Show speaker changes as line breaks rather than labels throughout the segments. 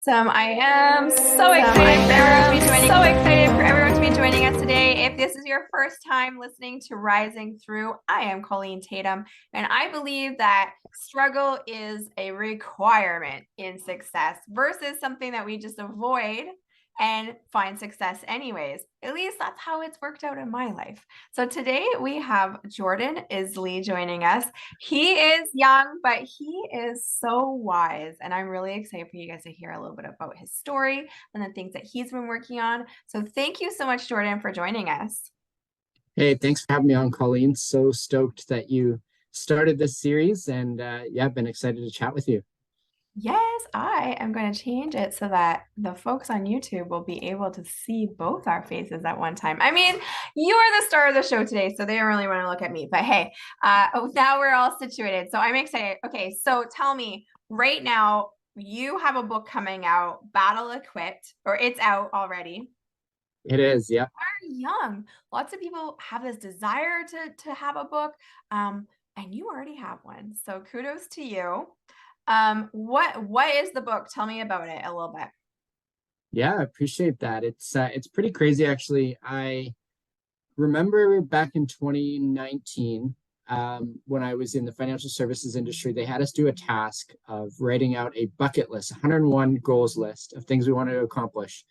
I am so excited for everyone to be joining us today. If this is your first time listening to Rising Through, I am Colleen Tatum, and I believe that struggle is a requirement in success versus something that we just avoid and find success anyways. At least that's how it's worked out in my life. So today we have Jordan Illsley joining us. He is young, but he is so wise. And I'm really excited for you guys to hear a little bit about his story and the things that he's been working on. So thank you so much, Jordan, for joining us.
Hey, thanks for having me on, Colleen. So stoked that you started this series, and yeah, I've been excited to chat with you.
Yes, I am going to change it so that the folks on YouTube will be able to see both our faces at one time. I mean, you are the star of the show today, so they don't really want to look at me. But hey, now we're all situated. So I'm excited. Okay, so tell me right now, you have a book coming out, Battle Equipped, or it's out already.
It is, yeah.
Very young. Lots of people have this desire to have a book, and you already have one. So kudos to you. What is the book? Tell me about it a little bit.
Yeah, I appreciate that. It's pretty crazy actually. I remember back in 2019, when I was in the financial services industry, they had us do a task of writing out a bucket list, 101 goals list of things we wanted to accomplish.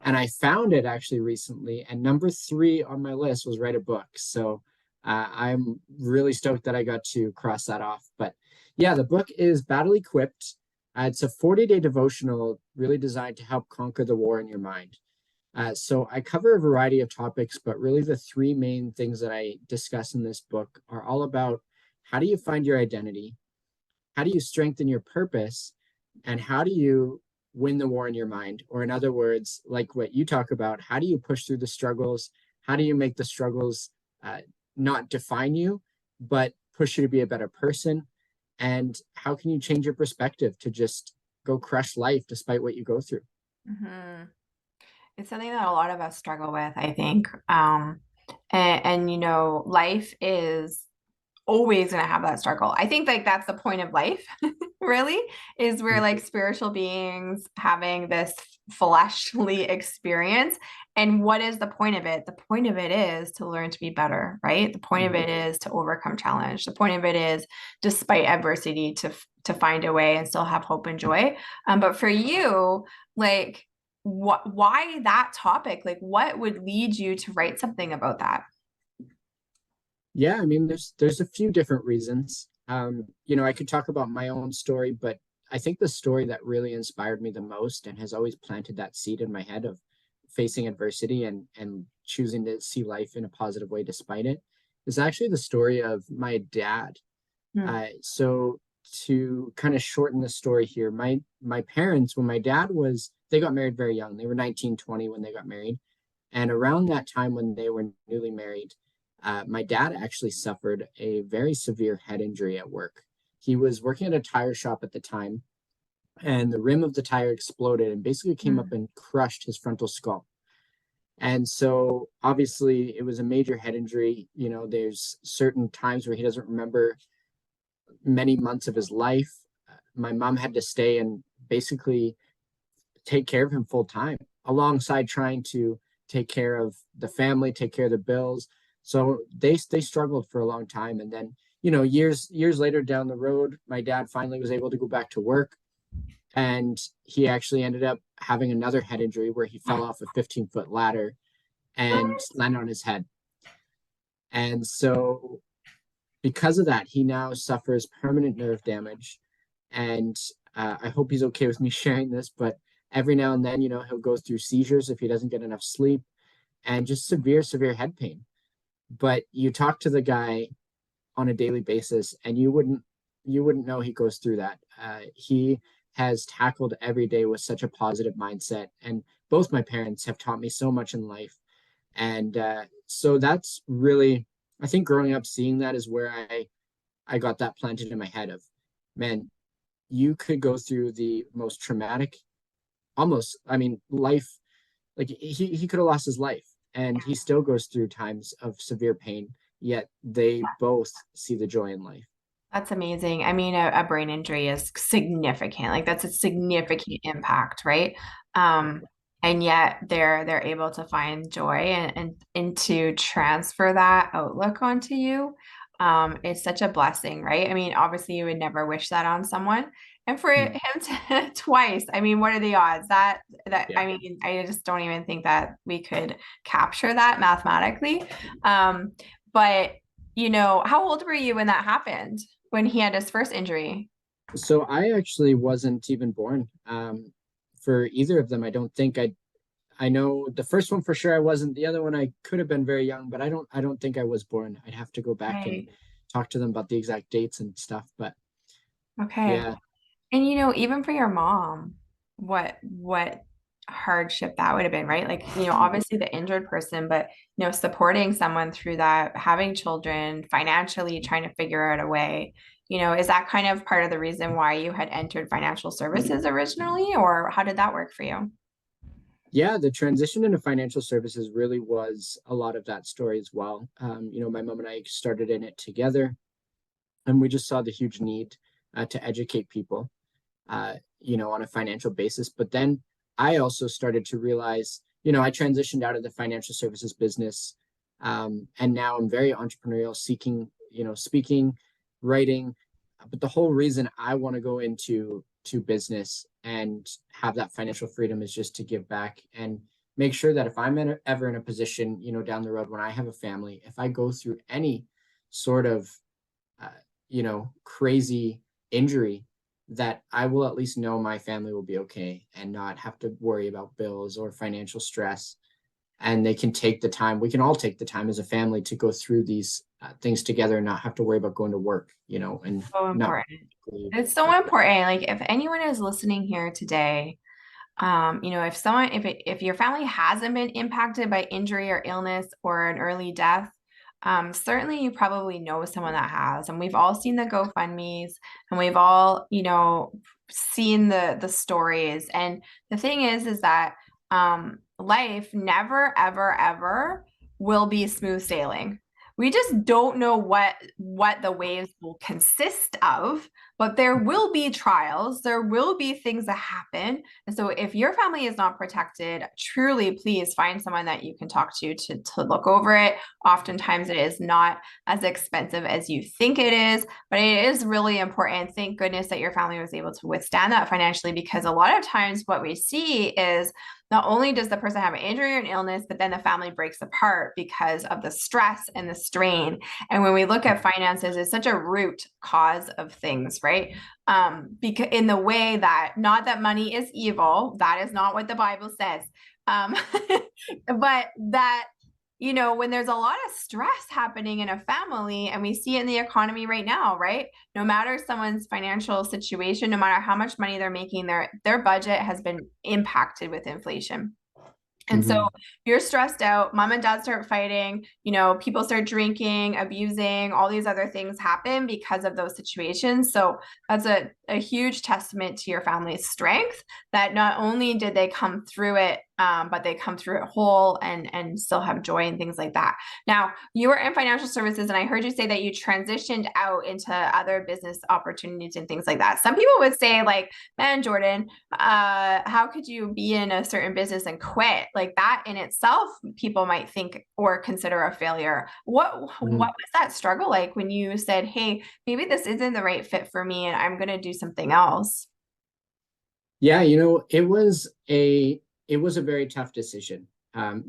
And I found it actually recently, and number three on my list was write a book. So I'm really stoked that I got to cross that off. But yeah, the book is Battle Equipped. It's a 40-day devotional really designed to help conquer the war in your mind. So I cover a variety of topics, but really the three main things that I discuss in this book are all about how do you find your identity, how do you strengthen your purpose, and how do you win the war in your mind? Or in other words, like what you talk about, how do you push through the struggles? How do you make the struggles not define you, but push you to be a better person? And how can you change your perspective to just go crush life despite what you go through?
Mm-hmm. It's something that a lot of us struggle with, I think. And you know, life is always going to have that struggle. I think like that's the point of life, really, is we're like spiritual beings having this fleshly experience. And what is the point of it? The point of it is to learn to be better, right? The point of it is to overcome challenge. The point of it is, despite adversity, to find a way and still have hope and joy. But for you, like, why that topic? Like, what would lead you to write something about that?
Yeah, I mean, there's a few different reasons. I could talk about my own story, but I think the story that really inspired me the most and has always planted that seed in my head of facing adversity and choosing to see life in a positive way despite it is actually the story of my dad.
Hmm.
So to kind of shorten the story here, my parents, when my dad was, they got married very young. They were 19, 20 when they got married. And around that time when they were newly married, my dad actually suffered a very severe head injury at work. He was working at a tire shop at the time, and the rim of the tire exploded and basically came up
Hmm.
and crushed his frontal skull. And so obviously it was a major head injury. There's certain times where he doesn't remember many months of his life. My mom had to stay and basically take care of him full time alongside trying to take care of the family, take care of the bills. So they struggled for a long time. And then, years later down the road, my dad finally was able to go back to work. And he actually ended up having another head injury where he fell off a 15-foot ladder and landed on his head. And so because of that, he now suffers permanent nerve damage. And I hope he's okay with me sharing this, but every now and then, he'll go through seizures if he doesn't get enough sleep and just severe head pain. But you talk to the guy on a daily basis and you wouldn't know he goes through that. He has tackled every day with such a positive mindset. And both my parents have taught me so much in life. And so that's really, I think growing up seeing that is where I got that planted in my head of, man, you could go through the most traumatic, almost, I mean, life, like he could have lost his life and he still goes through times of severe pain, yet they both see the joy in life.
That's amazing. I mean, a brain injury is significant. Like that's a significant impact, right? Um, and yet they're able to find joy and to transfer that outlook onto you. It's such a blessing, right? I mean, obviously you would never wish that on someone. And for him
Mm.
to twice, I mean, what are the odds? That
Yeah.
I mean, I just don't even think that we could capture that mathematically. But how old were you when that happened? When he had his first injury.
So I actually wasn't even born for either of them. I don't think I know the first one for sure I wasn't. The other one I could have been very young, but I don't think I was born. I'd have to go back and
Right.
talk to them about the exact dates and stuff. But
Okay.
yeah,
And even for your mom, what hardship that would have been, right? Like, obviously the injured person, but supporting someone through that, having children, financially trying to figure out a way, is that kind of part of the reason why you had entered financial services originally, or how did that work for you?
yeah, the transition into financial services really was a lot of that story as well. My mom and I started in it together, and we just saw the huge need to educate people, on a financial basis. But then I also started to realize, I transitioned out of the financial services business, and now I'm very entrepreneurial, seeking, speaking, writing. But the whole reason I want to go into business and have that financial freedom is just to give back and make sure that if ever in a position, down the road when I have a family, if I go through any sort of, uh, crazy injury, that I will at least know my family will be okay and not have to worry about bills or financial stress. And they can take the time, we can all take the time as a family to go through these things together and not have to worry about going to work, and
So
not.
important. It's so important. Like if anyone is listening here today, if your family hasn't been impacted by injury or illness or an early death, certainly you probably know someone that has. And we've all seen the GoFundMe's, and we've all, seen the stories. And the thing is that life never, ever, ever will be smooth sailing. We just don't know what the waves will consist of, but there will be trials, there will be things that happen. And so if your family is not protected, truly please find someone that you can talk to look over it. Oftentimes it is not as expensive as you think it is, but it is really important. Thank goodness that your family was able to withstand that financially, because a lot of times what we see is not only does the person have an injury or an illness, but then the family breaks apart because of the stress and the strain. And when we look at finances, it's such a root cause of things, right? Because in the way that, not that money is evil, that is not what the Bible says. Um, but that when there's a lot of stress happening in a family, and we see it in the economy right now, right? No matter someone's financial situation, no matter how much money they're making, their budget has been impacted with inflation. And so
Mhm.
you're stressed out, mom and dad start fighting, people start drinking, abusing, all these other things happen because of those situations. So that's a huge testament to your family's strength, that not only did they come through it, but they come through it whole and still have joy and things like that. Now, you were in financial services, and I heard you say that you transitioned out into other business opportunities and things like that. Some people would say, like, man, Jordan, how could you be in a certain business and quit? Like that in itself, people might think or consider a failure. What
Mhm.
was that struggle like when you said, hey, maybe this isn't the right fit for me and I'm going to do something else?
Yeah, it was a very tough decision.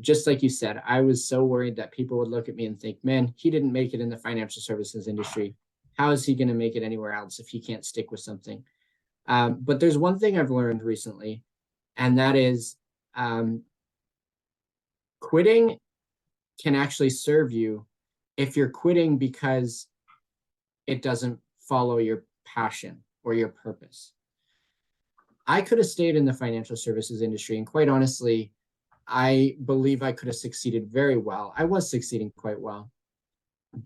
Just like you said, I was so worried that people would look at me and think, man, he didn't make it in the financial services industry. How is he going to make it anywhere else if he can't stick with something? But there's one thing I've learned recently, and that is, um, quitting can actually serve you if you're quitting because it doesn't follow your passion or your purpose. I could have stayed in the financial services industry, and quite honestly, I believe I could have succeeded very well. I was succeeding quite well.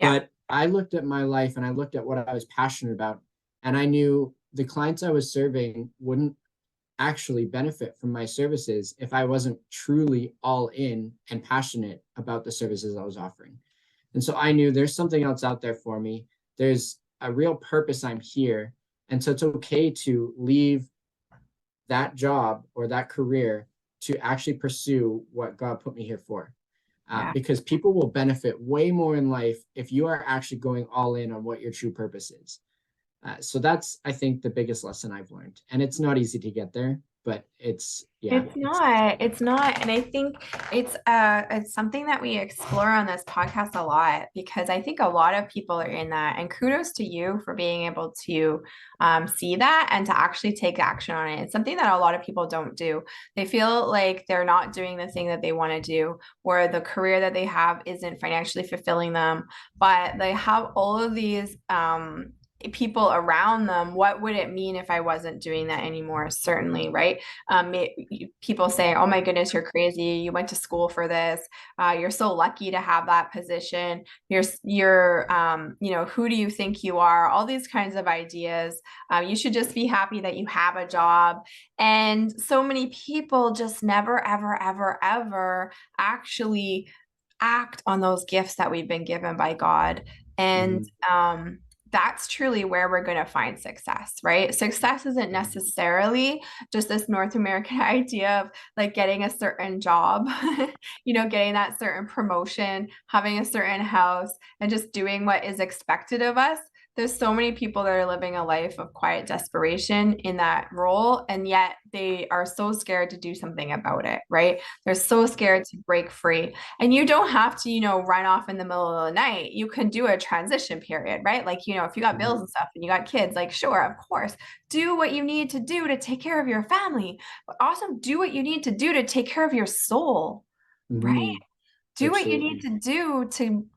Yeah.
But I looked at my life and I looked at what I was passionate about, and I knew the clients I was serving wouldn't actually benefit from my services if I wasn't truly all in and passionate about the services I was offering. And so I knew there's something else out there for me. There's a real purpose. I'm here. And so it's okay to leave that job or that career to actually pursue what God put me here for.
Yeah.
Because people will benefit way more in life if you are actually going all in on what your true purpose is. So that's, I think, the biggest lesson I've learned. And it's not easy to get there, but
It's not. And I think it's something that we explore on this podcast a lot because I think a lot of people are in that. And kudos to you for being able to see that and to actually take action on it. It's something that a lot of people don't do. They feel like they're not doing the thing that they want to do, or the career that they have isn't financially fulfilling them, but they have all of these people around them. What would it mean if I wasn't doing that anymore? Certainly, right? People say, oh my goodness, you're crazy, you went to school for this, you're so lucky to have that position, who do you think you are, all these kinds of ideas. You should just be happy that you have a job. And so many people just never ever ever ever actually act on those gifts that we've been given by God. And that's truly where we're going to find success, right? Success isn't necessarily just this North American idea of like getting a certain job, getting that certain promotion, having a certain house, and just doing what is expected of us. There's so many people that are living a life of quiet desperation in that role, and yet they are so scared to do something about it, right? They're so scared to break free. And you don't have to, run off in the middle of the night. You can do a transition period, right? Like, if you got bills and stuff and you got kids, like, sure, of course, do what you need to do to take care of your family, but also do what you need to do to take care of your soul, right? Do what you need to do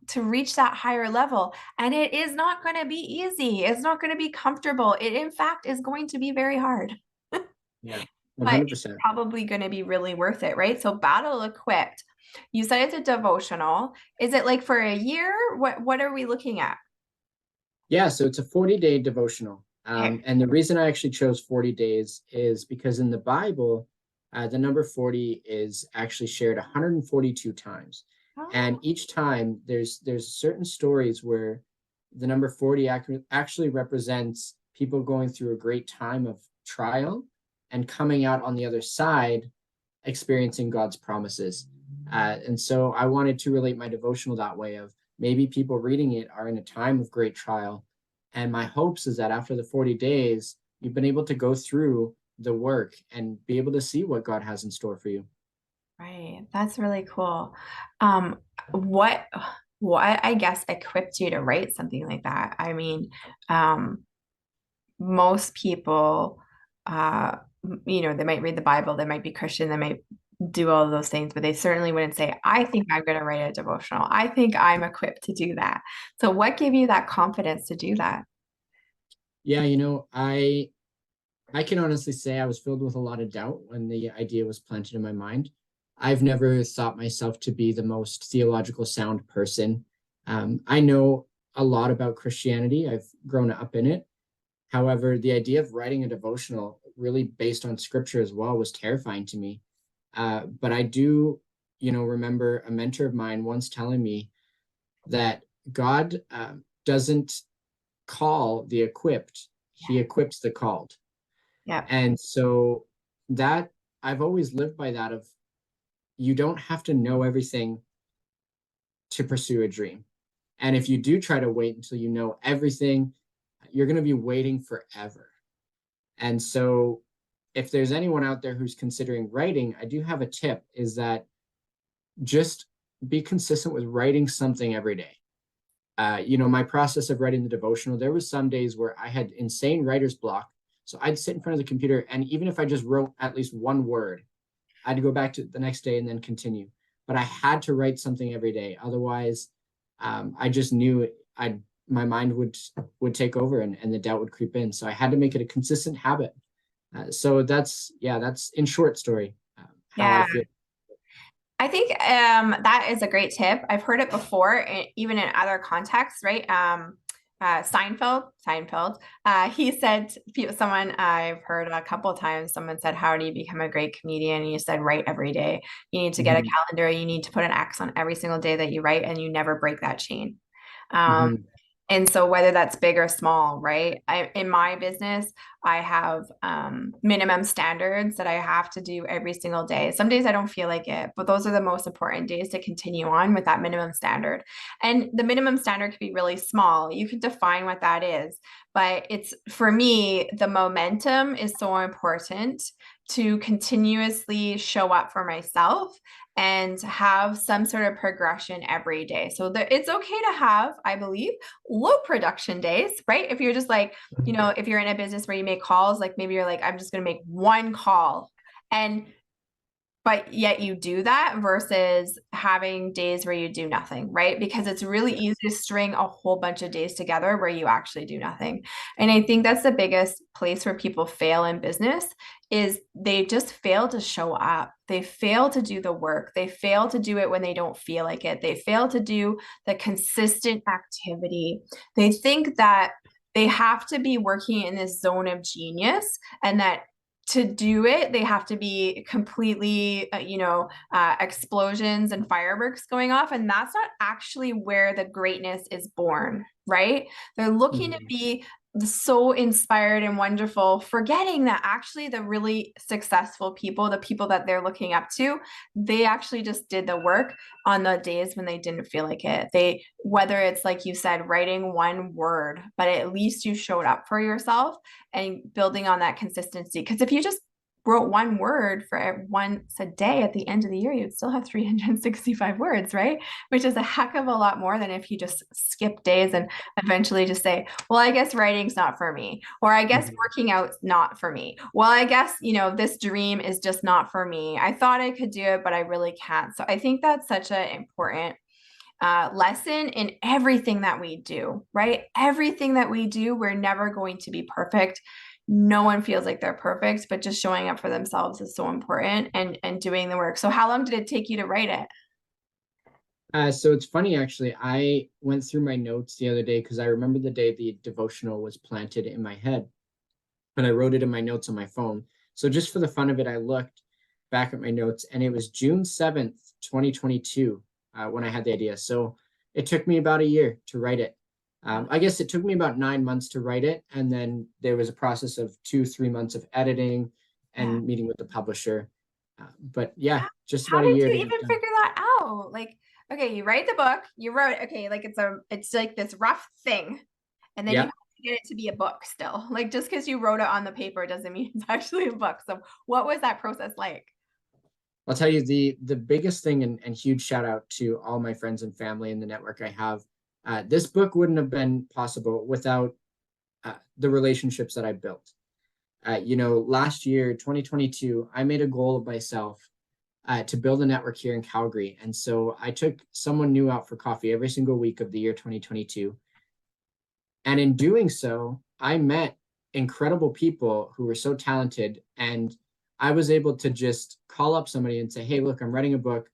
to reach that higher level. And it is not going to be easy. It's not going to be comfortable. It, in fact, is going to be very hard.
Yeah,
But it's
100%.
probably going to be really worth it, right? So battle equipped. You said it's a devotional. Is it like for a year? What are we looking at?
Yeah, so it's a 40-day devotional.
Okay.
And the reason I actually chose 40 days is because in the Bible, the number 40 is actually shared 142 times. And
Oh,
each time there's certain stories where the number 40 actually represents people going through a great time of trial and coming out on the other side experiencing God's promises. And so I wanted to relate my devotional that way of maybe people reading it are in a time of great trial. And my hopes is that after the 40 days, you've been able to go through the work and be able to see what God has in store for you.
right. That's really cool. Um, what what I guess equipped you to write something like that? I mean, um, most people, uh, they might read the Bible, they might be Christian, they might do all of those things, but they certainly wouldn't say, I think I'm going to write a devotional. I think I'm equipped to do that. So what gave you that confidence to do that?
Yeah, I can honestly say I was filled with a lot of doubt when the idea was planted in my mind. I've never thought myself to be the most theological sound person. I know a lot about Christianity. I've grown up in it. However, the idea of writing a devotional really based on scripture as well was terrifying to me. But I do, remember a mentor of mine once telling me that God doesn't call the equipped, he equips the called.
Yeah.
And so that I've always lived by that of you don't have to know everything to pursue a dream. And if you do try to wait until you know everything, you're going to be waiting forever. And so if there's anyone out there who's considering writing, I do have a tip is that just be consistent with writing something every day. My process of writing the devotional, there was some days where I had insane writer's block. So I'd sit in front of the computer, and even if I just wrote at least one word, I'd go back to the next day and then continue. But I had to write something every day. Otherwise, I just knew my mind would take over and the doubt would creep in. So I had to make it a consistent habit. So that's in short story how I
Yeah.
feel.
I think that is a great tip. I've heard it before, even in other contexts, right? Seinfeld. He said, someone I've heard a couple of times, someone said, how do you become a great comedian? And you said, write every day. You need to get a
Mhm,
calendar. You need to put an X on every single day that you write, and you never break that chain. Um,
mhm.
And so whether that's big or small, right? In my business, I have minimum standards that I have to do every single day. Some days I don't feel like it, but those are the most important days to continue on with that minimum standard. And the minimum standard can be really small. You can define what that is, but it's, for me, the momentum is so important to continuously show up for myself and have some sort of progression every day. So it's okay to have, I believe, low production days, right? If you're just like, if you're in a business where you make calls, like maybe you're like, I'm just going to make one call. But yet you do that versus having days where you do nothing, right? Because it's really easy to string a whole bunch of days together where you actually do nothing. And I think that's the biggest place where people fail in business is they just fail to show up. They fail to do the work. They fail to do it when they don't feel like it. They fail to do the consistent activity. They think that they have to be working in this zone of genius and that to do it, they have to be completely, explosions and fireworks going off. And that's not actually where the greatness is born, right? They're looking to be so inspired and wonderful, forgetting that actually the really successful people, the people that they're looking up to, they actually just did the work on the days when they didn't feel like it. Whether it's like you said, writing one word, but at least you showed up for yourself and building on that consistency. Because if you just wrote one word for once a day at the end of the year, you'd still have 365 words, right? Which is a heck of a lot more than if you just skip days and eventually just say, well, I guess writing's not for me, or I guess working out's not for me. Well, I guess, this dream is just not for me. I thought I could do it, but I really can't. So I think that's such an important lesson in everything that we do, right? Everything that we do, we're never going to be perfect. No one feels like they're perfect, but just showing up for themselves is so important and doing the work. So how long did it take you to write it?
So it's funny, actually. I went through my notes the other day because I remember the day the devotional was planted in my head, and I wrote it in my notes on my phone. So just for the fun of it, I looked back at my notes, and it was June 7th, 2022, when I had the idea. So it took me about a year to write it. I guess it took me about 9 months to write it, and then there was a process of 2, 3 months of editing and meeting with the publisher. But yeah, just
How
about a
did
year
you
to get
even
it done.
figure that out? Like, okay, you write the book, you wrote, okay, like it's like this rough thing, and then you
Yeah,
have to get it to be a book still. Like just because you wrote it on the paper doesn't mean it's actually a book. So what was that process like?
I'll tell you the biggest thing, and huge shout out to all my friends and family in the network I have. This book wouldn't have been possible without the relationships that I built. Last year, 2022, I made a goal of myself to build a network here in Calgary. And so I took someone new out for coffee every single week of the year 2022. And in doing so, I met incredible people who were so talented. And I was able to just call up somebody and say, hey, look, I'm writing a book.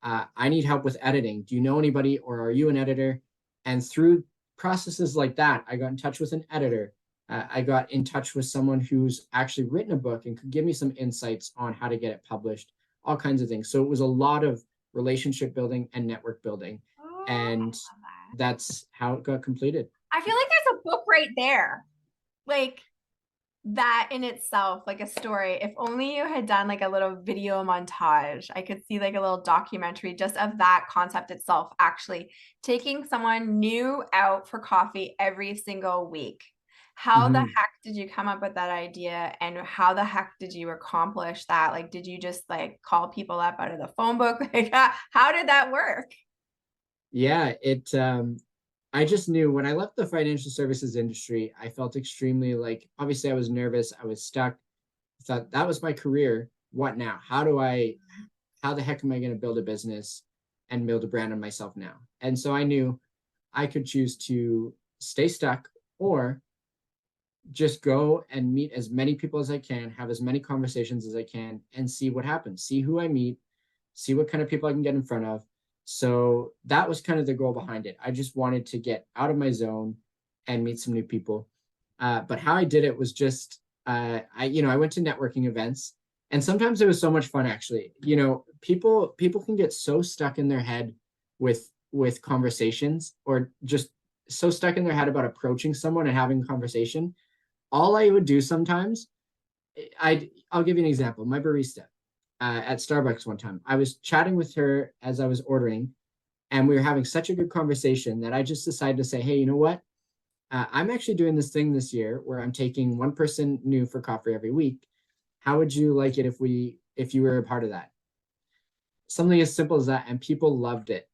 I need help with editing. Do you know anybody, or are you an editor? And through processes like that, I got in touch with an editor. I got in touch with someone who's actually written a book and could give me some insights on how to get it published, all kinds of things. So it was a lot of relationship building and network building.
Oh, I
And
love that.
that's how it got completed.
I feel like there's a book right there. Like that in itself, like a story. If only you had done like a little video montage, I could see like a little documentary just of that concept itself, actually taking someone new out for coffee every single week. How the
Mhm.
heck did you come up with that idea, and how the heck did you accomplish that? Like, did you just like call people up out of the phone book? Like, how did that work?
Yeah, I just knew when I left the financial services industry, I felt extremely like, obviously I was nervous, I was stuck. I thought that was my career. What now? How the heck am I going to build a business and build a brand on myself now? And so I knew I could choose to stay stuck or just go and meet as many people as I can, have as many conversations as I can, and see what happens, see who I meet, see what kind of people I can get in front of. So that was kind of the goal behind it. I just wanted to get out of my zone and meet some new people. But how I did it was just, I went to networking events, and sometimes it was so much fun. Actually, people can get so stuck in their head with conversations, or just so stuck in their head about approaching someone and having a conversation. All I would do sometimes, I'll give you an example. My barista at Starbucks one time, I was chatting with her as I was ordering, and we were having such a good conversation that I just decided to say, hey, you know what? I'm actually doing this thing this year where I'm taking one person new for coffee every week. How would you like it if you were a part of that? Something as simple as that, and people loved it.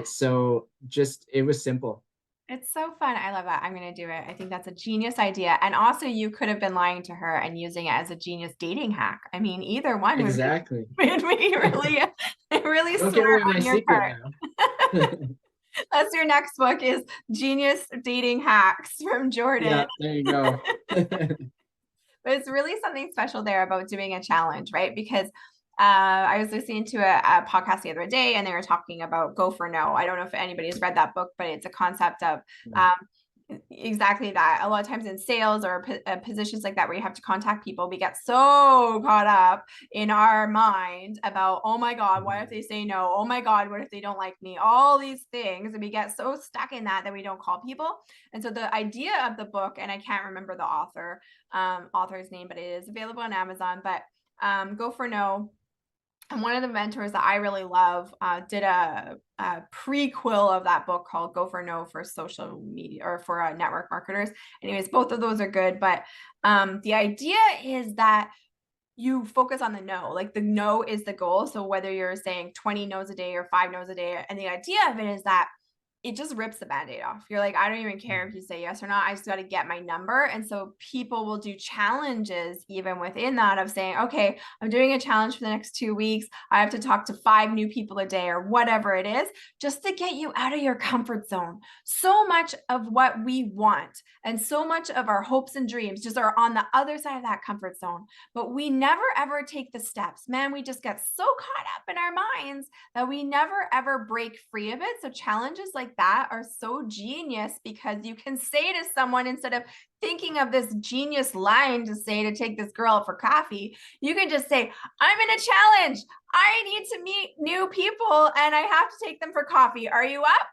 So just it was simple.
It's so fun. I love that. I'm going to do it. I think that's a genius idea. And also, you could have been lying to her and using it as a genius dating hack. I mean, either one would be,
Exactly.
would be really, really
Don't give
smart
away my
on your
secret
part.
now.
That's your next book is Genius Dating Hacks from Jordan.
Yeah, there you go.
But it's really something special there about doing a challenge, right? Because I was listening to a podcast the other day and they were talking about go for no. I don't know if anybody's read that book, but it's a concept of um, exactly that. A lot of times in sales or positions like that where you have to contact people, we get so caught up in our mind about, oh my God, what if they say no? Oh my God, what if they don't like me? All these things. And we get so stuck in that we don't call people. And so the idea of the book, and I can't remember the author's name, but it is available on Amazon, but Go for No. And one of the mentors that I really love did a prequel of that book called Go for No for social media or for network marketers. Anyways, both of those are good. But the idea is that you focus on the no, like the no is the goal. So whether you're saying 20 no's a day or 5 no's a day, and the idea of it is that it just rips the band-aid off. You're like, I don't even care if you say yes or not. I just got to get my number. And so people will do challenges even within that of saying, okay, I'm doing a challenge for the next 2 weeks. I have to talk to 5 new people a day or whatever it is, just to get you out of your comfort zone. So much of what we want and so much of our hopes and dreams just are on the other side of that comfort zone. But we never ever take the steps. Man, we just get so caught up in our minds that we never ever break free of it. So challenges like that are so genius because you can say to someone, instead of thinking of this genius line to say to take this girl out for coffee, you can just say, I'm in a challenge. I need to meet new people and I have to take them for coffee. Are you up?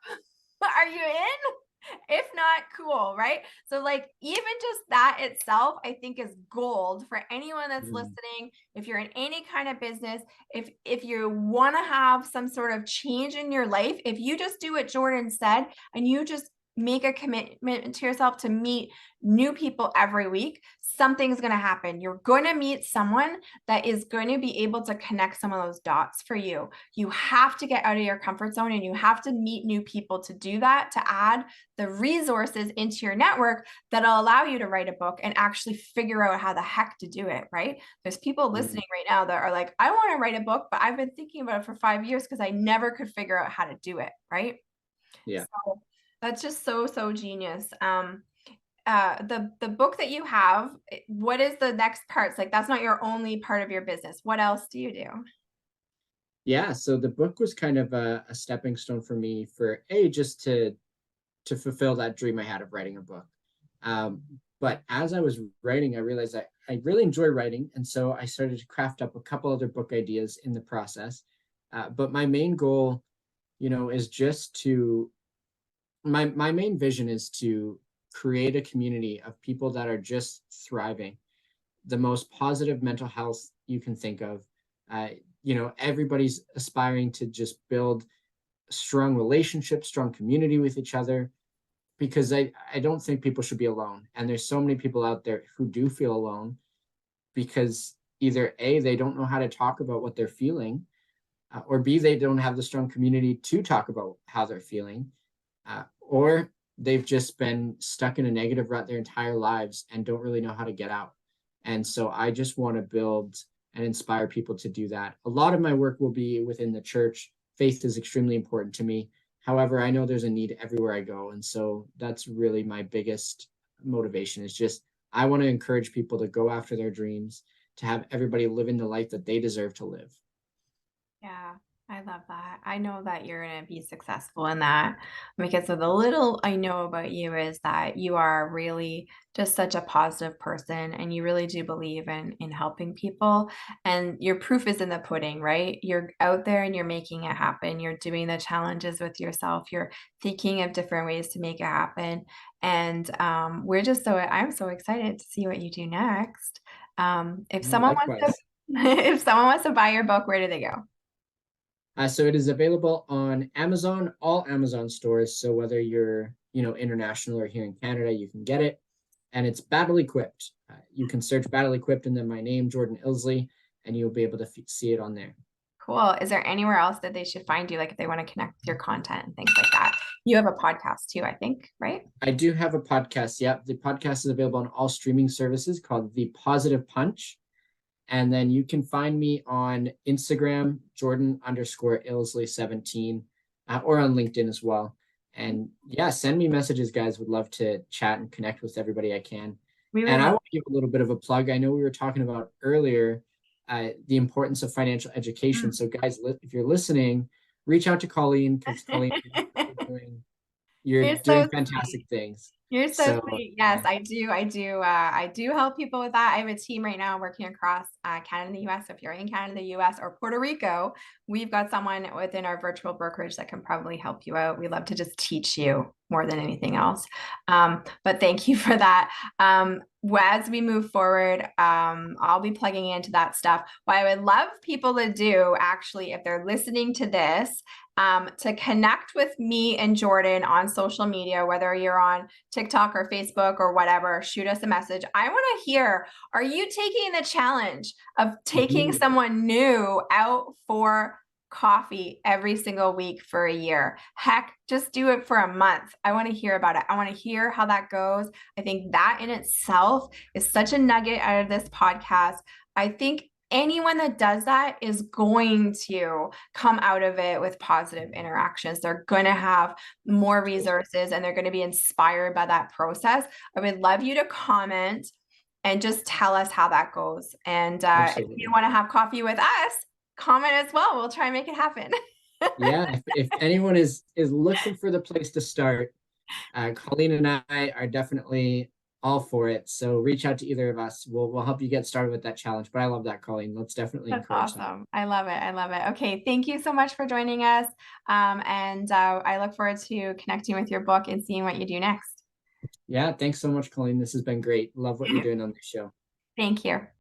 Are you in? If not, cool, right? So like even just that itself, I think is gold for anyone that's listening. If you're in any kind of business, if you want to have some sort of change in your life, if you just do what Jordan said and you just make a commitment to yourself to meet new people every week, something's going to happen. You're going to meet someone that is going to be able to connect some of those dots for you. You have to get out of your comfort zone and you have to meet new people to do that, to add the resources into your network that'll allow you to write a book and actually figure out how the heck to do it, right? There's people listening right now that are like, I want to write a book, but I've been thinking about it for 5 years because I never could figure out how to do it, right?
Yeah.
So that's just so genius. The book that you have, what is the next parts? Like that's not your only part of your business. What else do you do?
Yeah, so the book was kind of a stepping stone for me for just to fulfill that dream I had of writing a book. But as I was writing, I realized that I really enjoy writing, and so I started to craft up a couple other book ideas in the process. But my main goal, is just to my main vision is to create a community of people that are just thriving, the most positive mental health you can think of. Everybody's aspiring to just build strong relationships, strong community with each other, because I don't think people should be alone. And there's so many people out there who do feel alone because either A, they don't know how to talk about what they're feeling, or B, they don't have the strong community to talk about how they're feeling, or they've just been stuck in a negative rut their entire lives and don't really know how to get out. And so I just want to build and inspire people to do that. A lot of my work will be within the church. Faith is extremely important to me. However, I know there's a need everywhere I go. And so that's really my biggest motivation is just, I want to encourage people to go after their dreams, to have everybody living the life that they deserve to live.
Yeah, I love that. I know that you're going to be successful in that because of the little I know about you is that you are really just such a positive person and you really do believe in helping people. And your proof is in the pudding, right? You're out there and you're making it happen. You're doing the challenges with yourself. You're thinking of different ways to make it happen. And I'm so excited to see what you do next. If
Yeah,
someone wants to,
likewise.
if someone wants to buy your book, where do they go?
So it is available on Amazon, all Amazon stores. So whether you're, international or here in Canada, you can get it. And it's battle equipped. You can search battle equipped and then my name, Jordan Illsley, and you'll be able to see it on there.
Cool. Is there anywhere else that they should find you, like if they want to connect with your content and things like that? You have a podcast too, I think, right?
I do have a podcast. Yep. The podcast is available on all streaming services called The Positive Punch. And then you can find me on Instagram, Jordan_Illsley17, or on LinkedIn as well. And yeah, send me messages, guys. Would love to chat and connect with everybody I can.
We would
And I
love.
want to give a little bit of a plug. I know we were talking about earlier the importance of financial education. So, guys, if you're listening, reach out to Colleen because Colleen, you're
You're
doing
so
fantastic
sweet.
things.
You're so
So,
sweet. Yes, I do. I do help people with that. I have a team right now working across Canada and the US. So if you're in Canada, the US, or Puerto Rico, we've got someone within our virtual brokerage that can probably help you out. We love to just teach you more than anything else. But thank you for that. As we move forward, I'll be plugging into that stuff. What I would love people to do, actually, if they're listening to this, to connect with me and Jordan on social media, whether you're on TikTok or Facebook or whatever, shoot us a message. I want to hear, are you taking the challenge of taking someone new out for coffee every single week for a year? Heck, just do it for a month. I want to hear about it. I want to hear how that goes. I think that in itself is such a nugget out of this podcast. I think anyone that does that is going to come out of it with positive interactions. They're going to have more resources and they're going to be inspired by that process. I would love you to comment and just tell us how that goes. And if you
absolutely.
want to have coffee with us, comment as well. We'll try and make it happen.
Yeah, if anyone is looking for the place to start, Colleen and I are definitely all for it. So reach out to either of us. We'll help you get started with that challenge. But I love that, Colleen. Let's definitely
That's
encourage that.
awesome. I love it. I love it. Okay. Thank you so much for joining us. And I look forward to connecting with your book and seeing what you do next.
Yeah, thanks so much, Colleen. This has been great. Love what you're doing on this show.
Thank you.